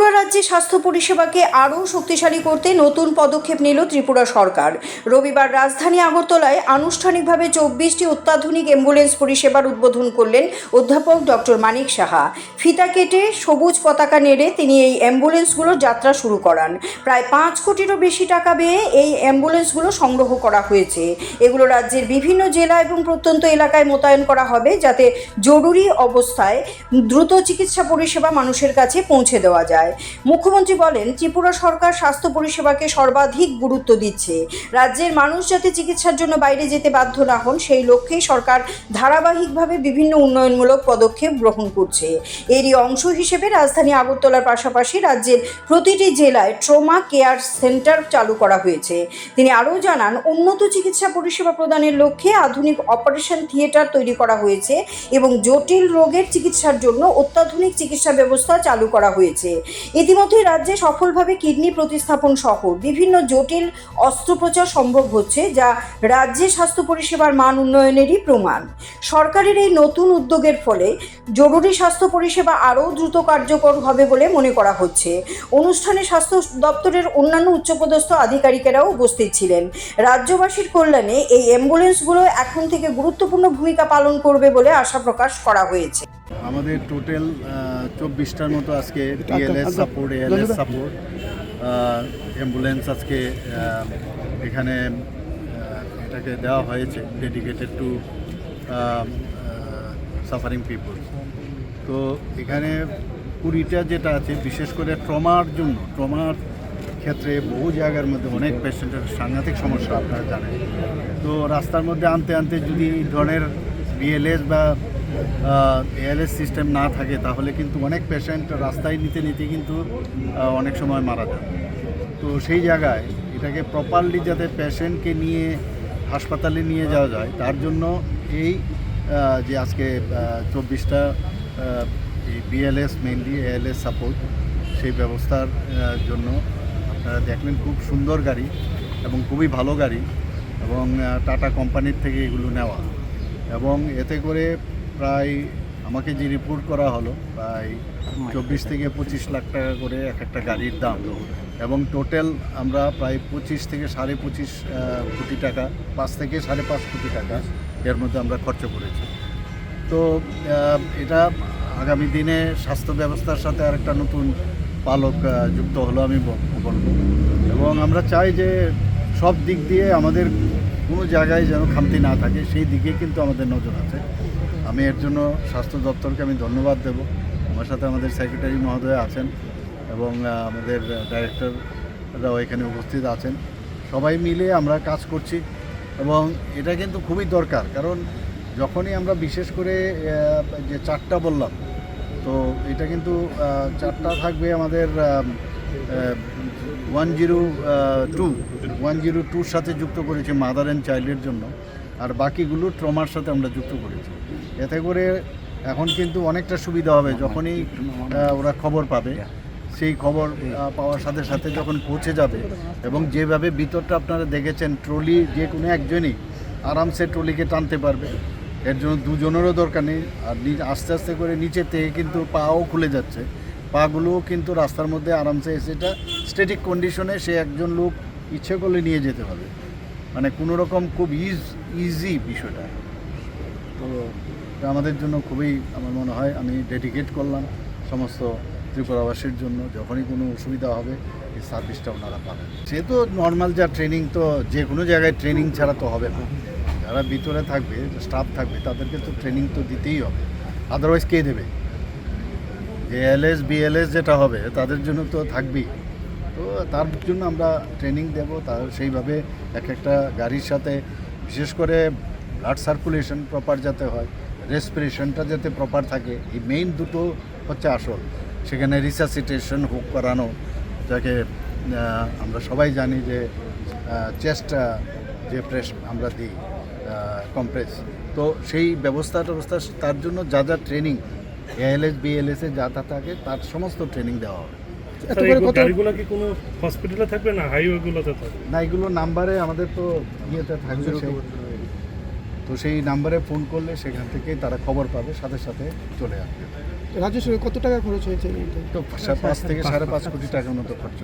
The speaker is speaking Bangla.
ত্রিপুরা রাজ্যে স্বাস্থ্য পরিষেবাকে আরও শক্তিশালী করতে নতুন পদক্ষেপ নিল ত্রিপুরা সরকার। রবিবার রাজধানী আগরতলায় আনুষ্ঠানিকভাবে 24টি অত্যাধুনিক অ্যাম্বুলেন্স পরিষেবার উদ্বোধন করলেন অধ্যাপক ডক্টর মানিক সাহা। ফিতা কেটে সবুজ পতাকা নেড়ে তিনি এই অ্যাম্বুলেন্সগুলোর যাত্রা শুরু করান। প্রায় 5 কোটিরও বেশি টাকা ব্যয়ে এই অ্যাম্বুলেন্সগুলো সংগ্রহ করা হয়েছে। এগুলো রাজ্যের বিভিন্ন জেলা এবং প্রত্যন্ত এলাকায় মোতায়েন করা হবে, যাতে জরুরি অবস্থায় দ্রুত চিকিৎসা পরিষেবা মানুষের কাছে পৌঁছে দেওয়া যায়। মুখ্যমন্ত্রী বলেন, ত্রিপুরা সরকার স্বাস্থ্য পরিষেবাকে সর্বাধিক গুরুত্ব দিচ্ছে। রাজ্যের মানুষ যাতে চিকিৎসার জন্য বাইরে যেতে বাধ্য না হন, সেই লক্ষ্যেই সরকার ধারাবাহিকভাবে বিভিন্ন উন্নয়নমূলক পদক্ষেপ গ্রহণ করছে। এরই অংশ হিসেবে রাজধানী আগরতলার পাশাপাশি রাজ্যের প্রতিটি জেলায় ট্রমা কেয়ার সেন্টার চালু করা হয়েছে। তিনি আরও জানান, উন্নত চিকিৎসা পরিষেবা প্রদানের লক্ষ্যে আধুনিক অপারেশন থিয়েটার তৈরি করা হয়েছে এবং জটিল রোগের চিকিৎসার জন্য অত্যাধুনিক চিকিৎসা ব্যবস্থা চালু করা হয়েছে। ইতিমধ্যে রাজ্যে সফলভাবে কিডনি প্রতিস্থাপন সহ বিভিন্ন জটিল অস্ত্রোপচার সম্ভব হচ্ছে, যা রাজ্যে স্বাস্থ্য পরিষেবার মান উন্নয়নেরই প্রমাণ। সরকারের এই নতুন উদ্যোগের ফলে জরুরি স্বাস্থ্য পরিষেবা আরও দ্রুত কার্যকর হবে বলে মনে করা হচ্ছে। অনুষ্ঠানে স্বাস্থ্য দপ্তরের অন্যান্য উচ্চপদস্থ আধিকারিকেরাও উপস্থিত ছিলেন। রাজ্যবাসীর কল্যাণে এই অ্যাম্বুলেন্সগুলো এখন থেকে গুরুত্বপূর্ণ ভূমিকা পালন করবে বলে আশা প্রকাশ করা হয়েছে। আমাদের টোটাল 24টার মতো আজকে DLS support, ALS support ambulance আজকে এখানে এটাকে দেওয়া হয়েছে, ডেডিকেটেড টু সাফারিং পিপল। তো এখানে 20টা যেটা আছে বিশেষ করে ট্রমার জন্য, ট্রমার ক্ষেত্রে বহু জায়গার মধ্যে অনেক পেশেন্টের সাংঘাতিক সমস্যা আপনারা জানেন। তো রাস্তার মধ্যে আনতে আনতে যদি এই ধরনের বিএলএস বা এএলএস সিস্টেম না থাকে, তাহলে কিন্তু অনেক পেশেন্ট রাস্তায় নিতে নিতে কিন্তু অনেক সময় মারা যায়। তো সেই জায়গায় এটাকে প্রপারলি যাতে পেশেন্টকে নিয়ে হাসপাতালে নিয়ে যাওয়া যায়, তার জন্য এই যে আজকে 24টা এই বিএলএস, মেইনলি এএলএস সাপোর্ট, সেই ব্যবস্থার জন্য আপনারা দেখলেন খুব সুন্দর গাড়ি এবং খুবই ভালো গাড়ি, এবং টাটা কোম্পানির থেকে এগুলো নেওয়া। এবং এতে করে প্রায় আমাকে যে রিপোর্ট করা হলো, প্রায় 24 থেকে 25 লাখ টাকা করে এক একটা গাড়ির দাম, এবং টোটাল আমরা প্রায় 25 থেকে 25.5 কোটি টাকা, 5 থেকে 5.5 কোটি টাকা এর মধ্যে আমরা খরচ করেছি। তো এটা আগামী দিনে স্বাস্থ্য ব্যবস্থার সাথে আরেকটা নতুন পালক যুক্ত হলো আমি বলবো। এবং আমরা চাই যে সব দিক দিয়ে আমাদের কোনো জায়গায় যেন খামতি না থাকে, সেই দিকে কিন্তু আমাদের নজর আছে। আমি এর জন্য স্বাস্থ্য দপ্তরকে আমি ধন্যবাদ দেব। আমার সাথে আমাদের সেক্রেটারি মহোদয় আছেন এবং আমাদের ডাইরেক্টররাও এখানে উপস্থিত আছেন। সবাই মিলে আমরা কাজ করছি এবং এটা কিন্তু খুবই দরকার, কারণ যখনই আমরা বিশেষ করে যে 4টা বললাম, তো এটা কিন্তু 4টা থাকবে আমাদের 102 সাথে যুক্ত করেছি মাদার অ্যান্ড চাইল্ডের জন্য, আর বাকিগুলো ট্রমার সাথে আমরা যুক্ত করেছি। এতে করে এখন কিন্তু অনেকটা সুবিধা হবে। যখনই ওরা খবর পাবে, সেই খবর পাওয়ার সাথে সাথে যখন পৌঁছে যাবে, এবং যেভাবে ভিতরটা আপনারা দেখেছেন, ট্রলি যে কোনো একজনই আরামসে ট্রলিকে টানতে পারবে, এর জন্য দুজনেরও দরকার নেই। আর আস্তে আস্তে করে নিচে থেকে কিন্তু পাও খুলে যাচ্ছে, পাগুলোও কিন্তু রাস্তার মধ্যে আরামসে এসে এটা স্ট্যাটিক কন্ডিশনে সে একজন লোক ইচ্ছে করলে নিয়ে যেতে হবে, মানে কোনো রকম খুব ইজি বিষয়টা। তো আমাদের জন্য খুবই, আমার মনে হয়, আমি ডেডিকেট করলাম সমস্ত ত্রিপুরাবাসীর জন্য, যখনই কোনো অসুবিধা হবে এই সার্ভিসটা ওনারা পাবেন। সে তো নর্মাল যা ট্রেনিং, তো যে কোনো জায়গায় ট্রেনিং ছাড়া তো হবে না। যারা ভিতরে থাকবে, স্টাফ থাকবে, তাদেরকে তো ট্রেনিং তো দিতেই হবে, আদারওয়াইজ কে দেবে? এএলএস বিএলএস যেটা হবে তাদের জন্য তো থাকবেই। তো তার জন্য আমরা ট্রেনিং দেব, তার সেইভাবে এক একটা গাড়ির সাথে, বিশেষ করে ব্লাড সার্কুলেশন প্রপার যাতে হয়, রেসপিরেশনটা যাতে প্রপার থাকে, এই মেইন দুটো হচ্ছে আসল। সেখানে রিসাসিটেশন হুক করানো, যাকে আমরা সবাই জানি যে চেস্ট যে প্রেস আমরা দিই কম্প্রেস, তো সেই ব্যবস্থা তার জন্য যা যা ট্রেনিং এএলএস বিএলএসে যা থাকে তার সমস্ত ট্রেনিং দেওয়া হবে। গাড়িগুলো কি কোনো হসপিটালে থাকবে না হাইওয়েগুলোতে থাকবে? না, এগুলো নাম্বারে আমাদের তো ইয়েতে থাকবে, তো সেই নাম্বারে ফোন করলে সেখান থেকে তারা খবর পাবে, সাথে সাথে চলে আসবে। রাজস্ব কত টাকা খরচ হয়েছে এইটা? তো 5.5 থেকে 5.5 কোটি টাকার মতো খরচ